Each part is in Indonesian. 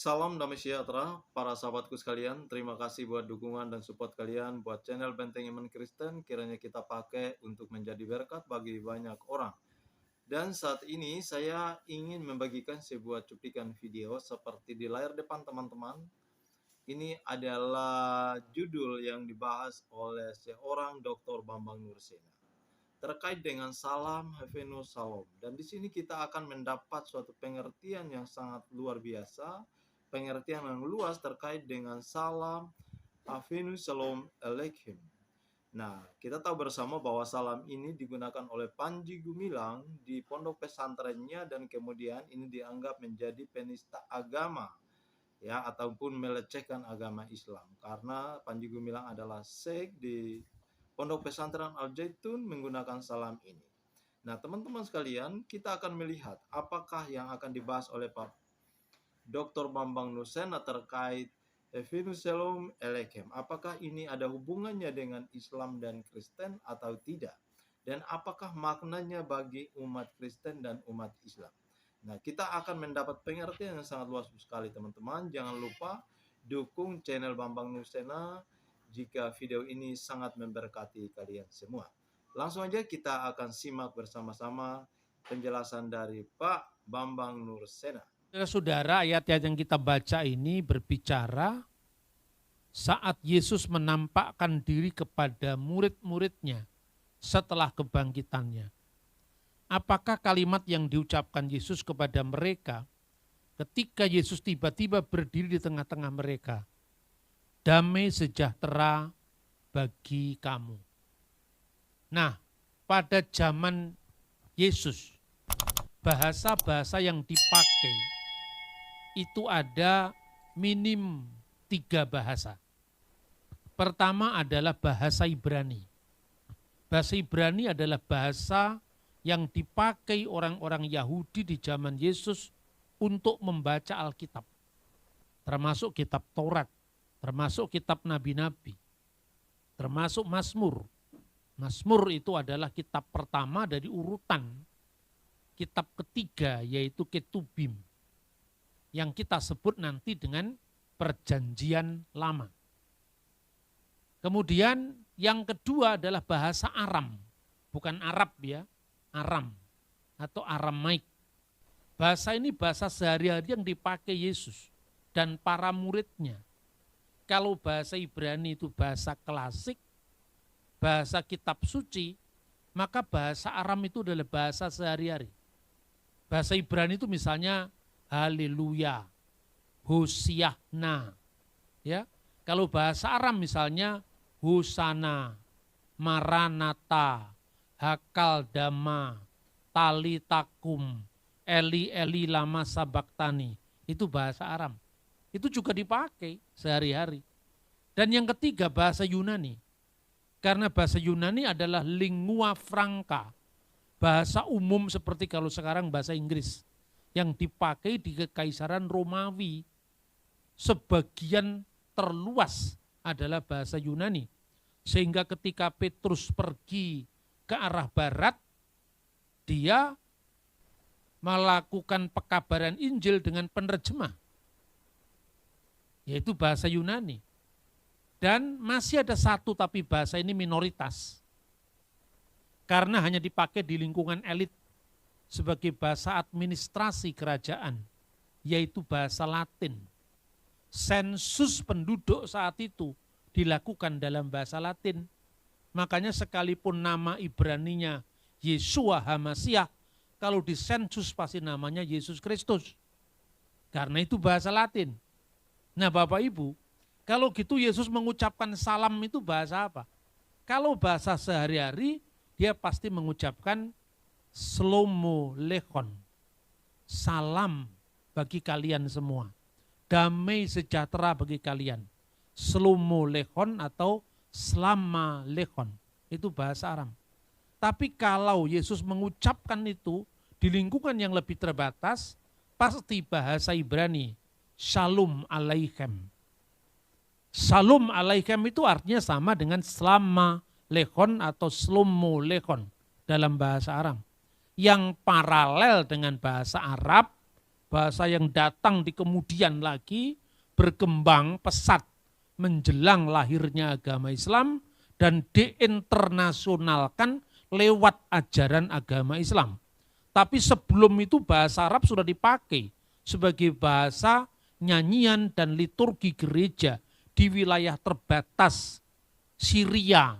Salam damai sejahtera para sahabatku sekalian. Terima kasih buat dukungan dan support kalian buat channel Benteng Iman Kristen. Kiranya kita pakai untuk menjadi berkat bagi banyak orang. Dan saat ini saya ingin membagikan sebuah cuplikan video seperti di layar depan teman-teman. Ini adalah judul yang dibahas oleh seorang Dr. Bambang Nursena terkait dengan salam Havenus Shalom. Dan di sini kita akan mendapat suatu pengertian yang sangat luar biasa, pengertian yang luas terkait dengan salam Havenus Shalom Aleichem. Nah, kita tahu bersama bahwa salam ini digunakan oleh Panji Gumilang di pondok pesantrennya dan kemudian ini dianggap menjadi penista agama ya ataupun melecehkan agama Islam karena Panji Gumilang adalah syekh di Pondok Pesantren Al Zaitun menggunakan salam ini. Nah, teman-teman sekalian, kita akan melihat apakah yang akan dibahas oleh Pak Dr. Bambang Nursena terkait Havenus Shalom Aleichem. Apakah ini ada hubungannya dengan Islam dan Kristen atau tidak? Dan apakah maknanya bagi umat Kristen dan umat Islam? Nah, kita akan mendapat pengertian yang sangat luas sekali, teman-teman. Jangan lupa dukung channel Bambang Nursena jika video ini sangat memberkati kalian semua. Langsung aja kita akan simak bersama-sama penjelasan dari Pak Bambang Nursena. Saudara, ayat-ayat yang kita baca ini berbicara saat Yesus menampakkan diri kepada murid-muridnya setelah kebangkitannya. Apakah kalimat yang diucapkan Yesus kepada mereka ketika Yesus tiba-tiba berdiri di tengah-tengah mereka? Damai sejahtera bagi kamu. Nah, pada zaman Yesus, bahasa-bahasa yang dipakai itu ada minim 3 bahasa. Pertama adalah bahasa Ibrani. Bahasa Ibrani adalah bahasa yang dipakai orang-orang Yahudi di zaman Yesus untuk membaca Alkitab. Termasuk kitab Taurat, termasuk kitab Nabi-Nabi, termasuk Mazmur. Mazmur itu adalah kitab pertama dari urutan kitab ketiga, yaitu Ketubim, yang kita sebut nanti dengan Perjanjian Lama. Kemudian yang kedua adalah bahasa Aram, bukan Arab ya, Aram atau Aramaik. Bahasa ini bahasa sehari-hari yang dipakai Yesus dan para muridnya. Kalau bahasa Ibrani itu bahasa klasik, bahasa kitab suci, maka bahasa Aram itu adalah bahasa sehari-hari. Bahasa Ibrani itu misalnya haleluya, hosiahna. Ya. Kalau bahasa Aram misalnya hosana, maranata, hakal dama, talitakum, eli eli lama sabaktani. Itu bahasa Aram. Itu juga dipakai sehari-hari. Dan yang ketiga bahasa Yunani. Karena bahasa Yunani adalah lingua franca. Bahasa umum seperti kalau sekarang bahasa Inggris. Yang dipakai di Kekaisaran Romawi. Sebagian terluas adalah bahasa Yunani. Sehingga ketika Petrus pergi ke arah barat, dia melakukan pekabaran Injil dengan penerjemah, yaitu bahasa Yunani. Dan masih ada satu tapi bahasa ini minoritas. Karena hanya dipakai di lingkungan elit sebagai bahasa administrasi kerajaan, yaitu bahasa Latin. Sensus penduduk saat itu dilakukan dalam bahasa Latin. Makanya sekalipun nama Ibraninya Yeshua HaMashiach, kalau disensus pasti namanya Yesus Kristus. Karena itu bahasa Latin. Nah Bapak Ibu, kalau gitu Yesus mengucapkan salam itu bahasa apa? Kalau bahasa sehari-hari, dia pasti mengucapkan Shlomo Lechon. Salam bagi kalian semua. Damai sejahtera bagi kalian. Shlomo Lechon atau Slama Lechon. Itu bahasa Aram. Tapi kalau Yesus mengucapkan itu di lingkungan yang lebih terbatas, pasti bahasa Ibrani. Shalom Aleichem. Shalom Aleichem itu artinya sama dengan Slama Lechon atau Shlomo Lechon dalam bahasa Aram. Yang paralel dengan bahasa Arab bahasa yang datang di kemudian lagi berkembang pesat menjelang lahirnya agama Islam dan diinternasionalkan lewat ajaran agama Islam. Tapi sebelum itu bahasa Arab sudah dipakai sebagai bahasa nyanyian dan liturgi gereja di wilayah terbatas Syria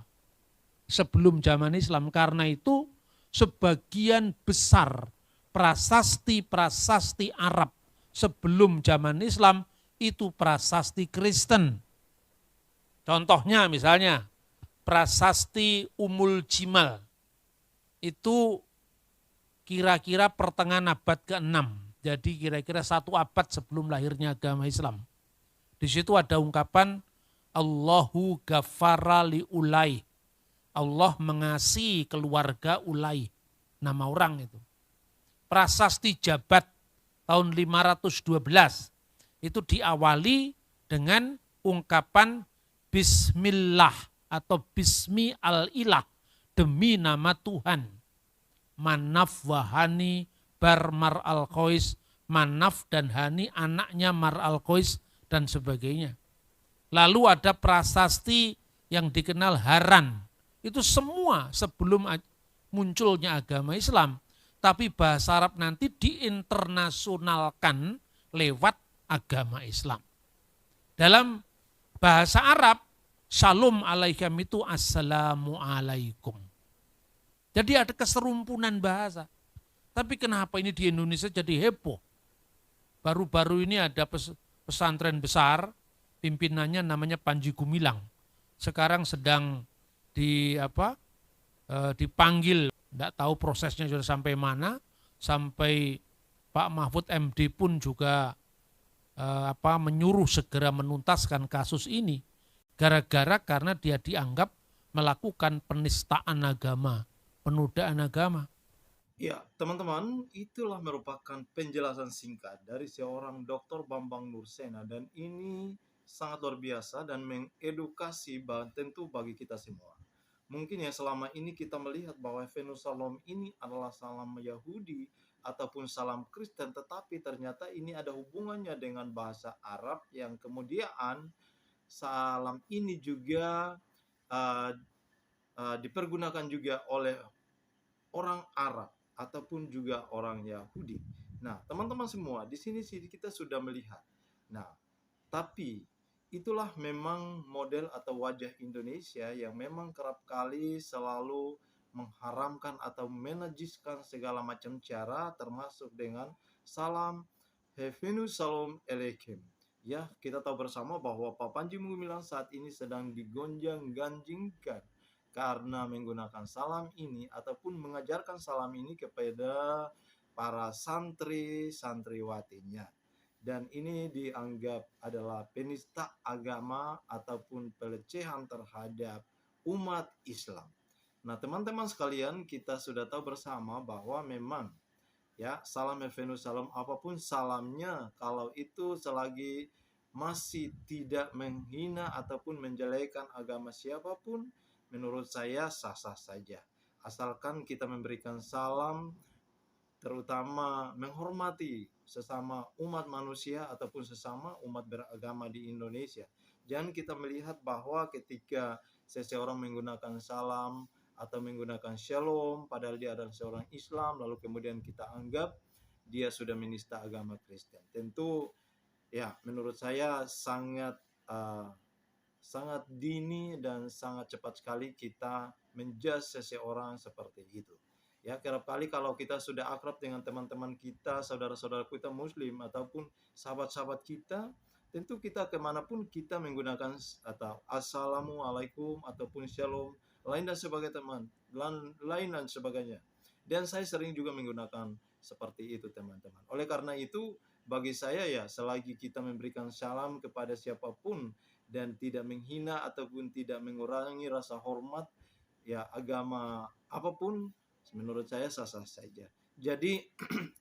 sebelum zaman Islam. Karena itu sebagian besar prasasti-prasasti Arab sebelum zaman Islam itu prasasti Kristen. Contohnya misalnya prasasti Umul Jimal itu kira-kira pertengahan abad ke-6. Jadi kira-kira 1 abad sebelum lahirnya agama Islam. Di situ ada ungkapan Allahu ghafara li Ulay. Allah mengasihi keluarga Ulay. Nama orang itu. Prasasti Jabat tahun 512 itu diawali dengan ungkapan Bismillah atau Bismi al-Ilah, demi nama Tuhan. Manaf wahani bar Mar al-Khois, Manaf dan Hani anaknya Mar al-Khois dan sebagainya. Lalu ada prasasti yang dikenal Haran. Itu semua sebelum munculnya agama Islam. Tapi bahasa Arab nanti diinternasionalkan lewat agama Islam. Dalam bahasa Arab, Shalom alaihim itu assalamu alaikum. Jadi ada keserumpunan bahasa. Tapi kenapa ini di Indonesia jadi heboh? Baru-baru ini ada pesantren besar, pimpinannya namanya Panji Gumilang. Sekarang sedang dipanggil, tidak tahu prosesnya sudah sampai mana, sampai Pak Mahfud MD pun juga menyuruh segera menuntaskan kasus ini. Karena dia dianggap melakukan penistaan agama, penodaan agama. Ya, teman-teman, itulah merupakan penjelasan singkat dari seorang Dr. Bambang Nursena, dan ini sangat luar biasa dan mengedukasi tentu bagi kita semua. Mungkin ya selama ini kita melihat bahwa Venus Shalom ini adalah salam Yahudi ataupun salam Kristen, tetapi ternyata ini ada hubungannya dengan bahasa Arab yang kemudian salam ini juga dipergunakan juga oleh orang Arab ataupun juga orang Yahudi. Nah, teman-teman semua, di sini kita sudah melihat. Nah, tapi itulah memang model atau wajah Indonesia yang memang kerap kali selalu mengharamkan atau menajiskan segala macam cara, termasuk dengan salam Heavenus Shalom Aleichem. Ya, kita tahu bersama bahwa Pak Panji Gumilang saat ini sedang digonjang-ganjingkan karena menggunakan salam ini ataupun mengajarkan salam ini kepada para santri-santriwatinya. Dan ini dianggap adalah penista agama ataupun pelecehan terhadap umat Islam. Nah, teman-teman sekalian, kita sudah tahu bersama bahwa memang ya salam Heavenus Shalom apapun salamnya, kalau itu selagi masih tidak menghina ataupun menjelekan agama siapapun, menurut saya sah-sah saja. Asalkan kita memberikan salam, terutama menghormati sesama umat manusia ataupun sesama umat beragama di Indonesia. Jangan kita melihat bahwa ketika seseorang menggunakan salam atau menggunakan shalom, padahal dia adalah seorang Islam, lalu kemudian kita anggap dia sudah menista agama Kristen. Tentu ya menurut saya sangat dini dan sangat cepat sekali kita menjudge seseorang seperti itu. Ya, kerap kali kalau kita sudah akrab dengan teman-teman kita, saudara-saudara kita Muslim ataupun sahabat-sahabat kita, tentu kita kemanapun kita menggunakan atau assalamualaikum ataupun shalom, lain dan sebagainya. Dan saya sering juga menggunakan seperti itu, teman-teman. Oleh karena itu, bagi saya ya, selagi kita memberikan salam kepada siapapun dan tidak menghina ataupun tidak mengurangi rasa hormat ya agama apapun, menurut saya sah-sah saja. Jadi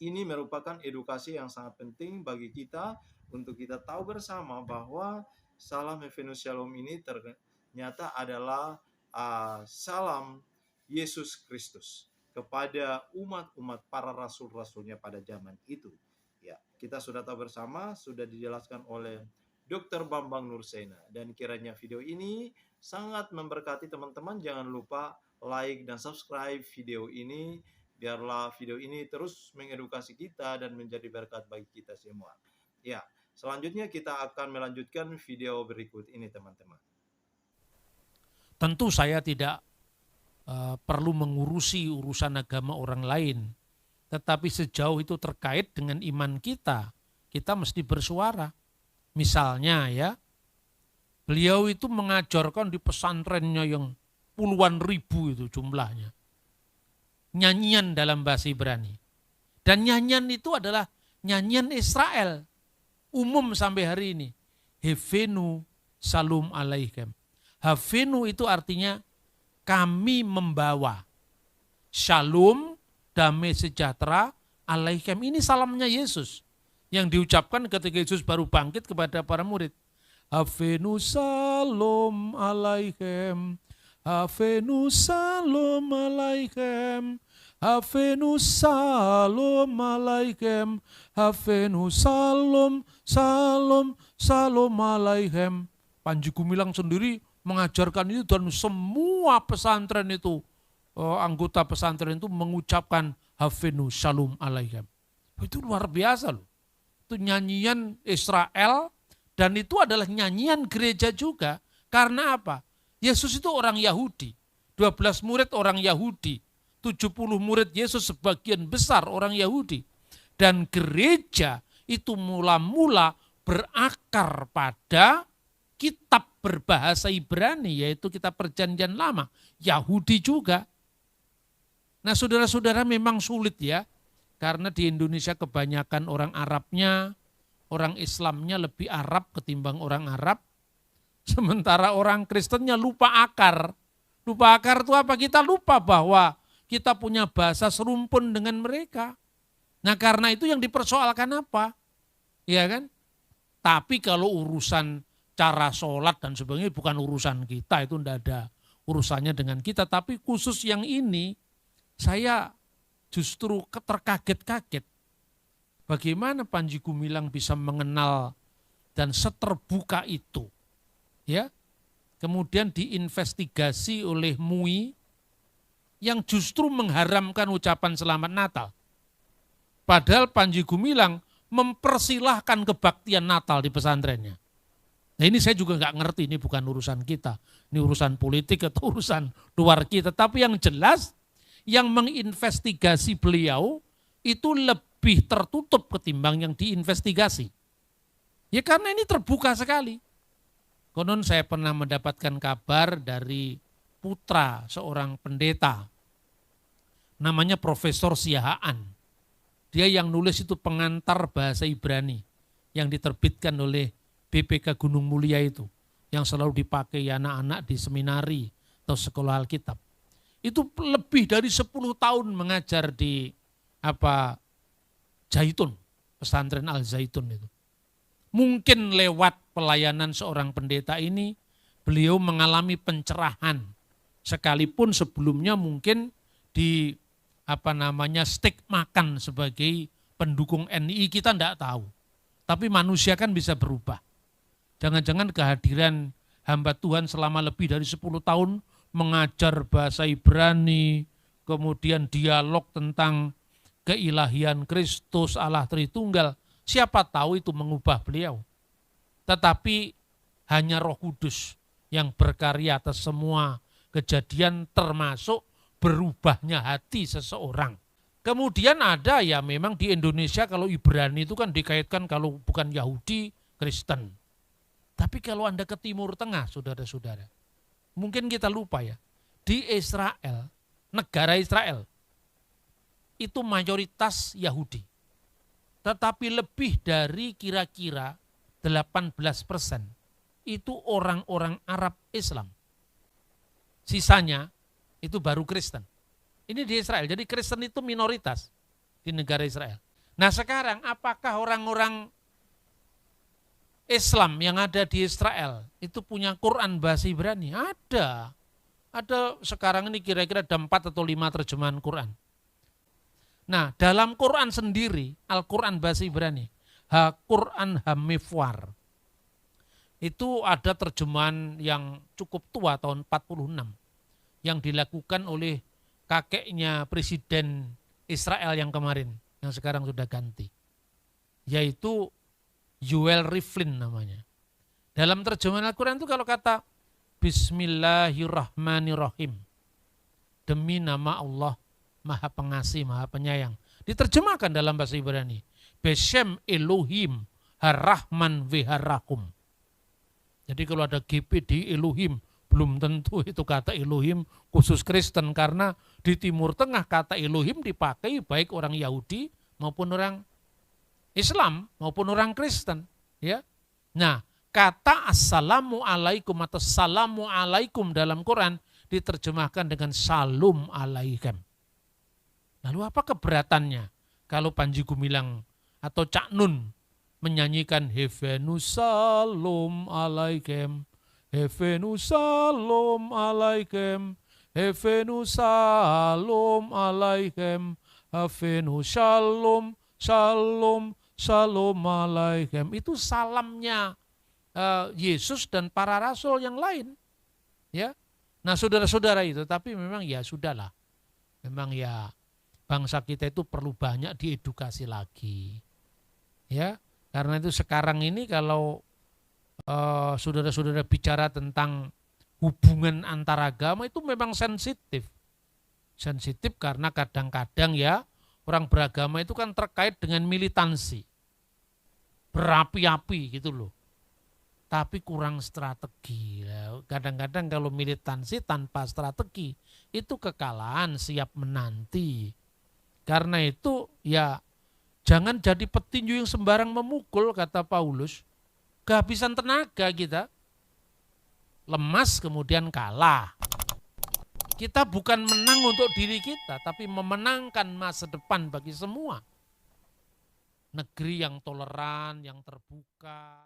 ini merupakan edukasi yang sangat penting bagi kita untuk kita tahu bersama bahwa salam Heavenus Shalom ini ternyata adalah salam Yesus Kristus kepada umat-umat para rasul-rasulnya pada zaman itu. Ya. kita sudah tahu bersama, sudah dijelaskan oleh Dr. Bambang Nursena. Dan kiranya video ini sangat memberkati teman-teman. Jangan lupa like dan subscribe video ini. Biarlah video ini terus mengedukasi kita dan menjadi berkat bagi kita semua. Ya, selanjutnya kita akan melanjutkan video berikut ini, teman-teman. Tentu saya tidak perlu mengurusi urusan agama orang lain. Tetapi sejauh itu terkait dengan iman kita, kita mesti bersuara. Misalnya ya, beliau itu mengajarkan di pesantrennya yang puluhan ribu itu jumlahnya. Nyanyian dalam bahasa Ibrani. Dan nyanyian itu adalah nyanyian Israel. Umum sampai hari ini. Havenu Shalom Aleichem. Havenu itu artinya kami membawa. Shalom, damai sejahtera, Aleichem. Ini salamnya Yesus yang diucapkan ketika Yesus baru bangkit kepada para murid. Havenu Shalom Aleichem. Havenu Shalom Aleichem. Havenu Shalom Aleichem. Havenu Shalom, Shalom, Shalom Aleichem. Panji Gumilang sendiri mengajarkan itu dan semua pesantren itu, anggota pesantren itu mengucapkan Havenu Shalom Aleichem. Itu luar biasa loh. Itu nyanyian Israel dan itu adalah nyanyian gereja juga. Karena apa? Yesus itu orang Yahudi. 12 murid orang Yahudi. 70 murid Yesus sebagian besar orang Yahudi. Dan gereja itu mula-mula berakar pada kitab berbahasa Ibrani, yaitu kitab Perjanjian Lama. Yahudi juga. Nah saudara-saudara memang sulit ya, karena di Indonesia kebanyakan orang Arabnya, orang Islamnya lebih Arab ketimbang orang Arab. Sementara orang Kristennya lupa akar. Lupa akar itu apa? Kita lupa bahwa kita punya bahasa serumpun dengan mereka. Nah karena itu yang dipersoalkan apa? Ya kan? Tapi kalau urusan cara sholat dan sebagainya bukan urusan kita, itu tidak ada urusannya dengan kita. Tapi khusus yang ini, saya justru terkaget-kaget. Bagaimana Panji Gumilang bisa mengenal dan seterbuka itu. Ya, kemudian diinvestigasi oleh MUI yang justru mengharamkan ucapan Selamat Natal. Padahal Panji Gumilang mempersilahkan kebaktian Natal di pesantrennya. Nah ini saya juga nggak ngerti, ini bukan urusan kita. Ini urusan politik atau urusan luar kita. Tapi yang jelas, yang menginvestigasi beliau itu lebih tertutup ketimbang yang diinvestigasi. Ya karena ini terbuka sekali. Konon saya pernah mendapatkan kabar dari putra seorang pendeta. Namanya Profesor Siahaan. Dia yang nulis itu pengantar bahasa Ibrani yang diterbitkan oleh BPK Gunung Mulia itu, yang selalu dipakai anak-anak di seminari atau sekolah Alkitab. Itu lebih dari 10 tahun mengajar di Zaitun, pesantren Al Zaitun itu. Mungkin lewat pelayanan seorang pendeta ini, beliau mengalami pencerahan. Sekalipun sebelumnya mungkin di stigmakan sebagai pendukung NI, kita tidak tahu. Tapi manusia kan bisa berubah. Jangan-jangan kehadiran hamba Tuhan selama lebih dari 10 tahun mengajar bahasa Ibrani, kemudian dialog tentang keilahian Kristus, Allah Tritunggal, siapa tahu itu mengubah beliau. Tetapi hanya Roh Kudus yang berkarya atas semua kejadian termasuk berubahnya hati seseorang. Kemudian ada ya memang di Indonesia kalau Ibrani itu kan dikaitkan kalau bukan Yahudi, Kristen. Tapi kalau Anda ke Timur Tengah, saudara-saudara, mungkin kita lupa ya, di Israel, negara Israel, itu mayoritas Yahudi. Tetapi lebih dari kira-kira 18% itu orang-orang Arab Islam. Sisanya itu baru Kristen. Ini di Israel, jadi Kristen itu minoritas di negara Israel. Nah sekarang apakah orang-orang Islam yang ada di Israel itu punya Quran bahasa Ibrani? Ada. Ada sekarang ini kira-kira ada 4 atau 5 terjemahan Quran. Nah dalam Quran sendiri, Al-Quran bahasa Ibrani, Ha-Quran Hamifwar. Itu ada terjemahan yang cukup tua tahun 46 yang dilakukan oleh kakeknya Presiden Israel yang kemarin, yang sekarang sudah ganti. Yaitu Yoel Rivlin namanya. Dalam terjemahan Al-Quran itu kalau kata Bismillahirrahmanirrahim, demi nama Allah Maha Pengasih, Maha Penyayang. Diterjemahkan dalam bahasa Ibrani. Beshem Elohim Harrahman Veharahum. Jadi kalau ada GP di Elohim, belum tentu itu kata Elohim khusus Kristen. Karena di Timur Tengah kata Elohim dipakai baik orang Yahudi maupun orang Islam maupun orang Kristen. Ya. Nah, kata Assalamu alaikum atau Salamu alaikum dalam Quran diterjemahkan dengan Salum alaikum. Lalu apa keberatannya? Kalau Panji Gumilang atau Cak Nun menyanyikan Hevenu Salum alaikum, Hevenu Salum alaikum, Hevenu Salum alaikum, Hevenu Shalom, Shalom, Shalom alaikum. Itu salamnya Yesus dan para rasul yang lain. Ya. Nah saudara-saudara itu, tapi memang ya sudahlah. Memang ya bangsa kita itu perlu banyak diedukasi lagi. Ya, karena itu sekarang ini kalau saudara-saudara bicara tentang hubungan antar agama itu memang sensitif. Sensitif karena kadang-kadang ya orang beragama itu kan terkait dengan militansi. Berapi-api gitu loh. Tapi kurang strategi. Kadang-kadang kalau militansi tanpa strategi itu kekalahan siap menanti. Karena itu ya jangan jadi petinju yang sembarang memukul, kata Paulus. Kehabisan tenaga kita. Lemas kemudian kalah. Kita bukan menang untuk diri kita, tapi memenangkan masa depan bagi semua. Negeri yang toleran, yang terbuka.